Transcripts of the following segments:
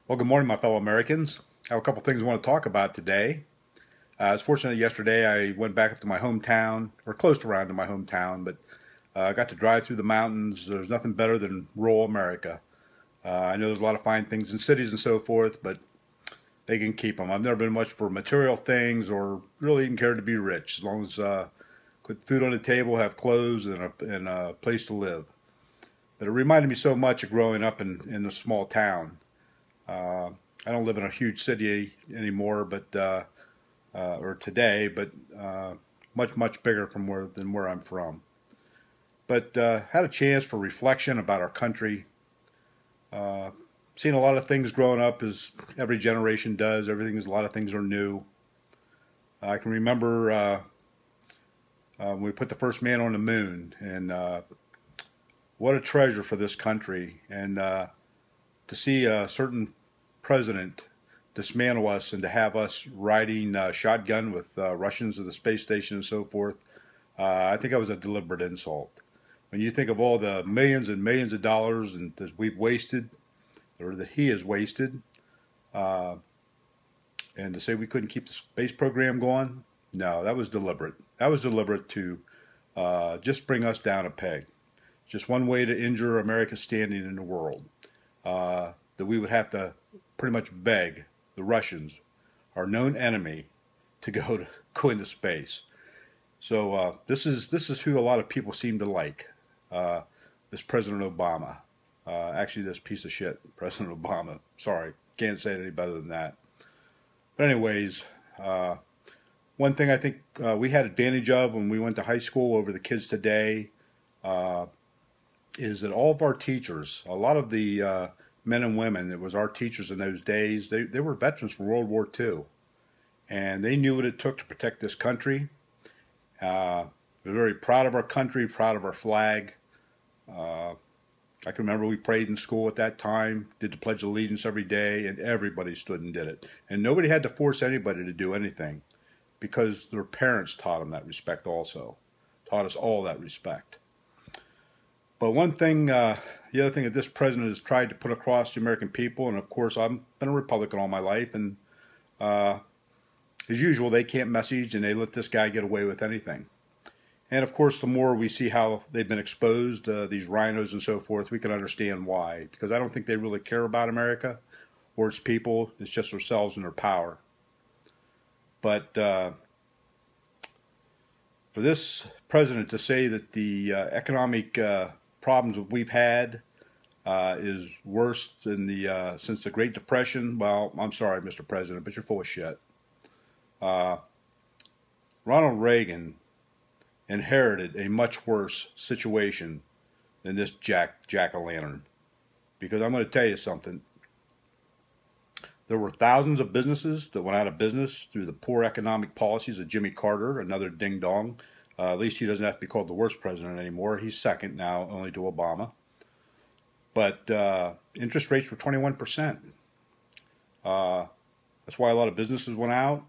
Well, good morning, my fellow Americans. I have a couple things I want to talk about today. I was fortunate yesterday I went back up to my hometown, or close to around to my hometown, but I got to drive through the mountains. There's nothing better than rural America. I know there's a lot of fine things in cities and so forth, but they can keep them. I've never been much for material things or really even cared to be rich, as long as put food on the table, have clothes, and a place to live. But it reminded me so much of growing up in a small town. Uh, I don't live in a huge city anymore, but or today, but much bigger from where I'm from. But had a chance for reflection about our country. Uh, Seen a lot of things growing up, as every generation does. A lot of things are new. I can remember when we put the first man on the moon, and what a treasure for this country. And to see a certain president dismantle us and to have us riding shotgun with Russians at the space station and so forth, I think that was a deliberate insult. When you think of all the millions and millions of dollars that we've wasted, or that he has wasted, uh, and to say we couldn't keep the space program going, no, that was deliberate. That was deliberate to just bring us down a peg. Just one way to injure America's standing in the world. That we would have to pretty much beg the Russians, our known enemy, to go into space. So this is who a lot of people seem to like. This President Obama. Actually, this piece of shit, President Obama. Sorry, can't say it any better than that. But anyways, one thing I think we had advantage of when we went to high school over the kids today uh, is that all of our teachers, a lot of the men and women that was our teachers in those days, they were veterans from World War II. And they knew what it took to protect this country. We're very proud of our country, proud of our flag. Uh, I can remember we prayed in school at that time, did the Pledge of Allegiance every day, and everybody stood and did it. And nobody had to force anybody to do anything because their parents taught them that respect also, taught us all that respect. But one thing, the other thing that this president has tried to put across to the American people, and of course I've been a Republican all my life, and uh, as usual, they can't message and they let this guy get away with anything. And of course, the more we see how they've been exposed, these rhinos and so forth, we can understand why. Because I don't think they really care about America or its people. It's just themselves and their power. But for this president to say that the economic problems that we've had is worse than since the Great Depression, well, I'm sorry, Mr. President, but you're full of shit. Uh, Ronald Reagan inherited a much worse situation than this jack-o'-lantern. Because I'm going to tell you something. There were thousands of businesses that went out of business through the poor economic policies of Jimmy Carter, another ding-dong. At least he doesn't have to be called the worst president anymore. He's second now, only to Obama. But interest rates were 21%. That's why a lot of businesses went out.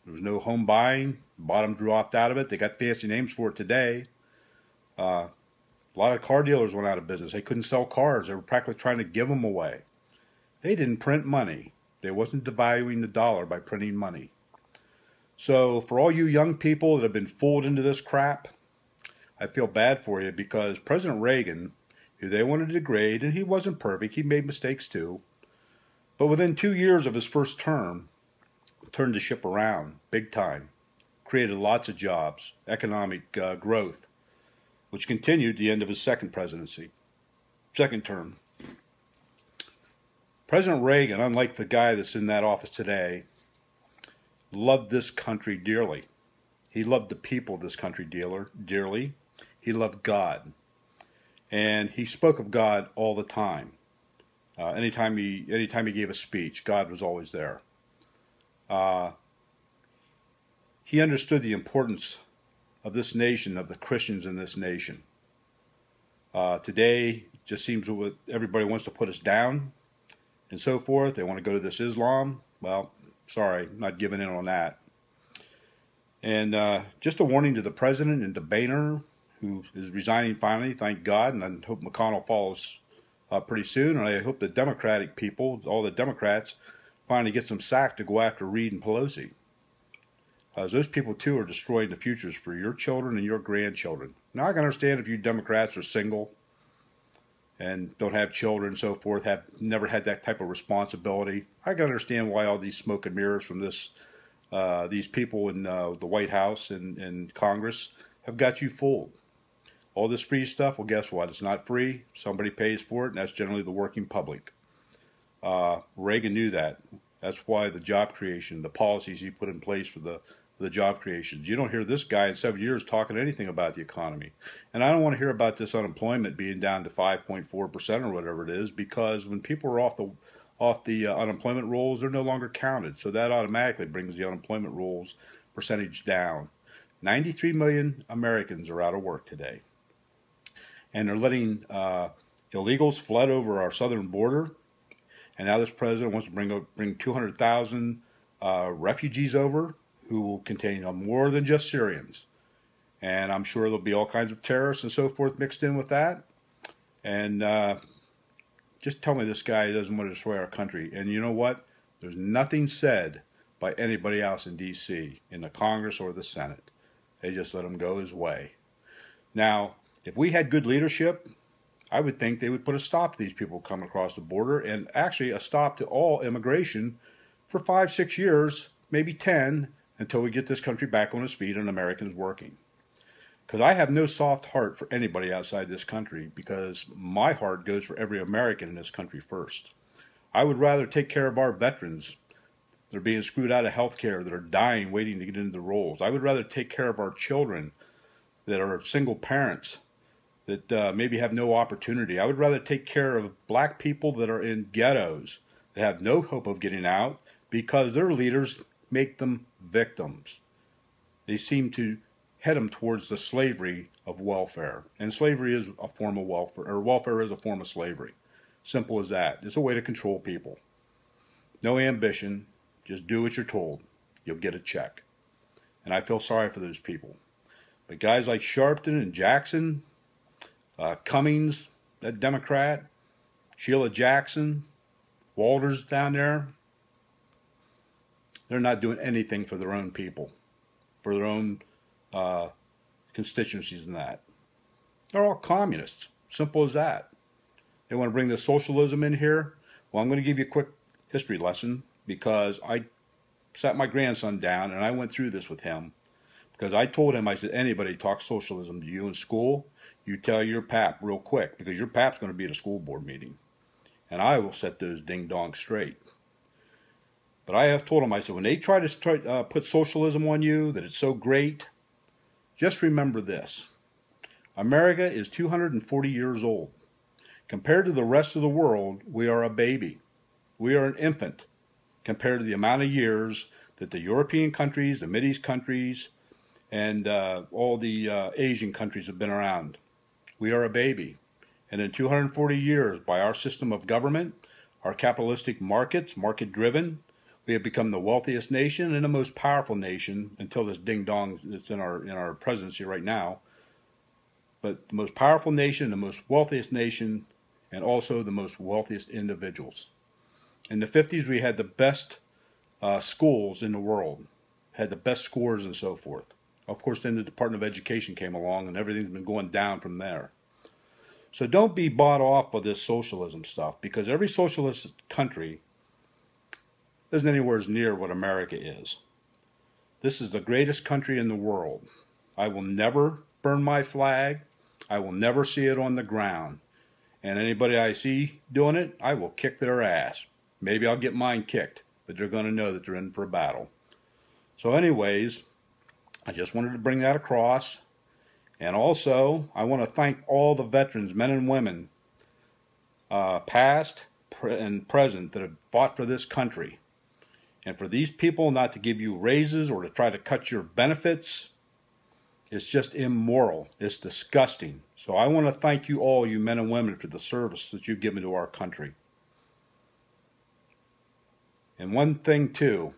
There was no home buying. Bottom dropped out of it. They got fancy names for it today. A lot of car dealers went out of business. They couldn't sell cars. They were practically trying to give them away. They didn't print money. They wasn't devaluing the dollar by printing money. So for all you young people that have been fooled into this crap, I feel bad for you, because President Reagan, who they wanted to degrade, and he wasn't perfect. He made mistakes too. But within 2 years of his first term, turned the ship around big time, created lots of jobs, economic growth, which continued to the end of his second term. President Reagan, unlike the guy that's in that office today, loved this country dearly. He loved the people of this country dearly. He loved God. And he spoke of God all the time. Anytime he gave a speech, God was always there. He understood the importance of this nation, of the Christians in this nation. Today, it just seems that everybody wants to put us down and so forth. They want to go to this Islam. Well, sorry, not giving in on that. And just a warning to the president and to Boehner, who is resigning finally, thank God, and I hope McConnell follows pretty soon, and I hope the Democratic people, all the Democrats, finally get some sack to go after Reid and Pelosi. Those people too are destroying the futures for your children and your grandchildren. Now I can understand if you Democrats are single and don't have children and so forth, have never had that type of responsibility. I can understand why all these smoke and mirrors from these people in the White House and Congress have got you fooled. All this free stuff, well, guess what? It's not free. Somebody pays for it, and that's generally the working public. Reagan knew that. That's why the job creation, the policies he put in place for the job creations. You don't hear this guy in 7 years talking anything about the economy. And I don't want to hear about this unemployment being down to 5.4% or whatever it is, because when people are off the unemployment rolls, they're no longer counted. So that automatically brings the unemployment rolls percentage down. 93 million Americans are out of work today. And they're letting illegals flood over our southern border. And now this president wants to bring 200,000 refugees over who will contain more than just Syrians. And I'm sure there'll be all kinds of terrorists and so forth mixed in with that. And just tell me this guy doesn't want to destroy our country. And you know what? There's nothing said by anybody else in D.C., in the Congress or the Senate. They just let him go his way. Now, if we had good leadership, I would think they would put a stop to these people coming across the border, and actually a stop to all immigration for 5, 6 years, maybe 10, until we get this country back on its feet and Americans working. Because I have no soft heart for anybody outside this country, because my heart goes for every American in this country first. I would rather take care of our veterans that are being screwed out of health care, that are dying waiting to get into the rolls. I would rather take care of our children that are single parents that maybe have no opportunity. I would rather take care of black people that are in ghettos that have no hope of getting out because their leaders make them victims. They seem to head them towards the slavery of welfare. And slavery is a form of welfare, or welfare is a form of slavery. Simple as that. It's a way to control people. No ambition. Just do what you're told. You'll get a check. And I feel sorry for those people. But guys like Sharpton and Jackson, Cummings, that Democrat, Sheila Jackson, Walters down there, they're not doing anything for their own people, for their own constituencies and that. They're all communists. Simple as that. They want to bring the socialism in here. Well, I'm going to give you a quick history lesson because I sat my grandson down and I went through this with him. Because I told him, I said, anybody talks socialism to you in school, you tell your pap real quick, because your pap's going to be at a school board meeting. And I will set those ding-dongs straight. But I have told him, I said, when they try to put socialism on you, that it's so great, just remember this. America is 240 years old. Compared to the rest of the world, we are a baby. We are an infant compared to the amount of years that the European countries, the Mideast countries, and all the Asian countries have been around. We are a baby. And in 240 years, by our system of government, our capitalistic markets, market-driven, we have become the wealthiest nation and the most powerful nation until this ding-dong that's in our presidency right now. But the most powerful nation, the most wealthiest nation, and also the most wealthiest individuals. In the 50s, we had the best schools in the world, had the best scores and so forth. Of course, then the Department of Education came along and everything's been going down from there. So don't be bought off by this socialism stuff, because every socialist country isn't anywhere near what America is. This is the greatest country in the world. I will never burn my flag. I will never see it on the ground. And anybody I see doing it, I will kick their ass. Maybe I'll get mine kicked, but they're going to know that they're in for a battle. So anyways, I just wanted to bring that across. And also, I want to thank all the veterans, men and women, past and present, that have fought for this country. And for these people not to give you raises or to try to cut your benefits, it's just immoral. It's disgusting. So I want to thank you all, you men and women, for the service that you've given to our country. And one thing too,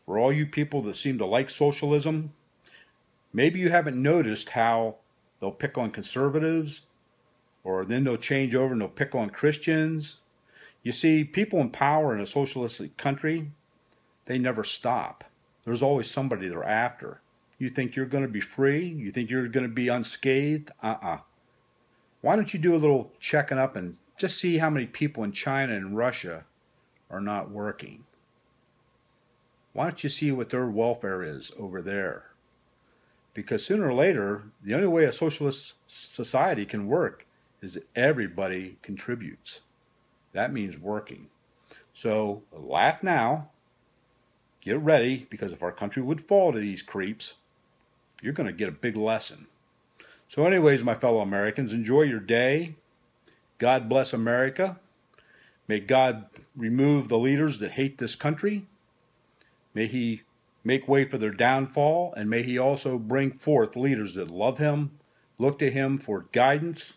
for all you people that seem to like socialism, maybe you haven't noticed how they'll pick on conservatives or then they'll change over and they'll pick on Christians. You see, people in power in a socialistic country, they never stop. There's always somebody they're after. You think you're going to be free? You think you're going to be unscathed? Why don't you do a little checking up and just see how many people in China and Russia are not working? Why don't you see what their welfare is over there? Because sooner or later, the only way a socialist society can work is that everybody contributes. That means working. So laugh now, get ready, because if our country would fall to these creeps, you're going to get a big lesson. So anyways, my fellow Americans, enjoy your day. God bless America. May God remove the leaders that hate this country. May He make way for their downfall, and may He also bring forth leaders that love Him, look to Him for guidance,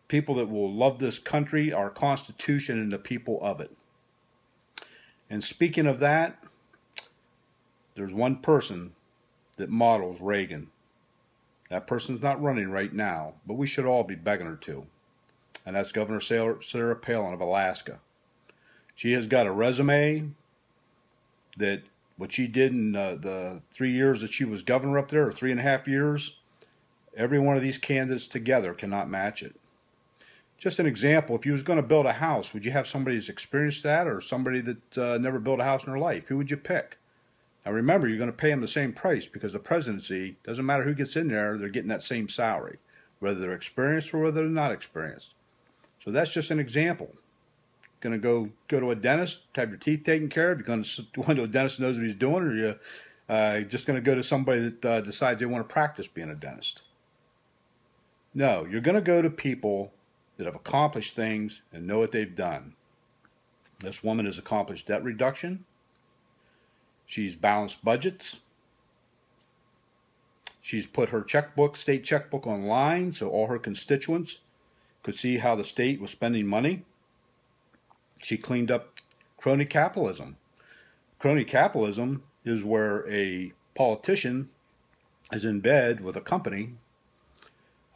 people that will love this country, our Constitution, and the people of it. And speaking of that, there's one person that models Reagan. That person's not running right now, but we should all be begging her to. And that's Governor Sarah Palin of Alaska. She has got a resume that what she did in the 3 years that she was governor up there, or 3.5 years, every one of these candidates together cannot match it. Just an example, if you was going to build a house, would you have somebody who's experienced that, or somebody that never built a house in their life? Who would you pick? Now remember, you're going to pay them the same price, because the presidency, doesn't matter who gets in there, they're getting that same salary, whether they're experienced or whether they're not experienced. So that's just an example. Going to go to a dentist, have your teeth taken care of? You're going to go to a dentist who knows what he's doing, or you're just going to go to somebody that decides they want to practice being a dentist? No, you're going to go to people that have accomplished things and know what they've done. This woman has accomplished debt reduction. She's balanced budgets. She's put her checkbook, state checkbook, online so all her constituents could see how the state was spending money. She cleaned up crony capitalism. Crony capitalism is where a politician is in bed with a company,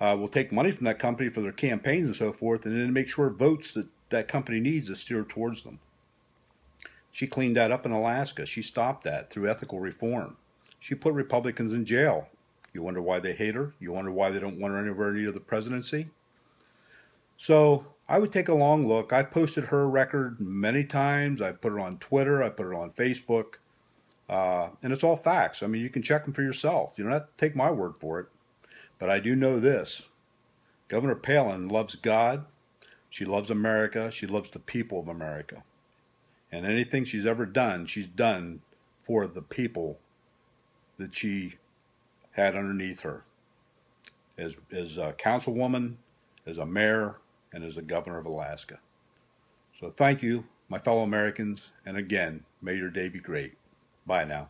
will take money from that company for their campaigns and so forth, and then make sure votes that that company needs is steered towards them. She cleaned that up in Alaska. She stopped that through ethical reform. She put Republicans in jail. You wonder why they hate her? You wonder why they don't want her anywhere near the presidency? So I would take a long look. I posted her record many times. I put it on Twitter. I put it on Facebook. And it's all facts. I mean, you can check them for yourself. You don't have to take my word for it. But I do know this. Governor Palin loves God. She loves America. She loves the people of America. And anything she's ever done, she's done for the people that she had underneath her. As a councilwoman, as a mayor, and as the governor of Alaska. So thank you, my fellow Americans, and again, may your day be great. Bye now.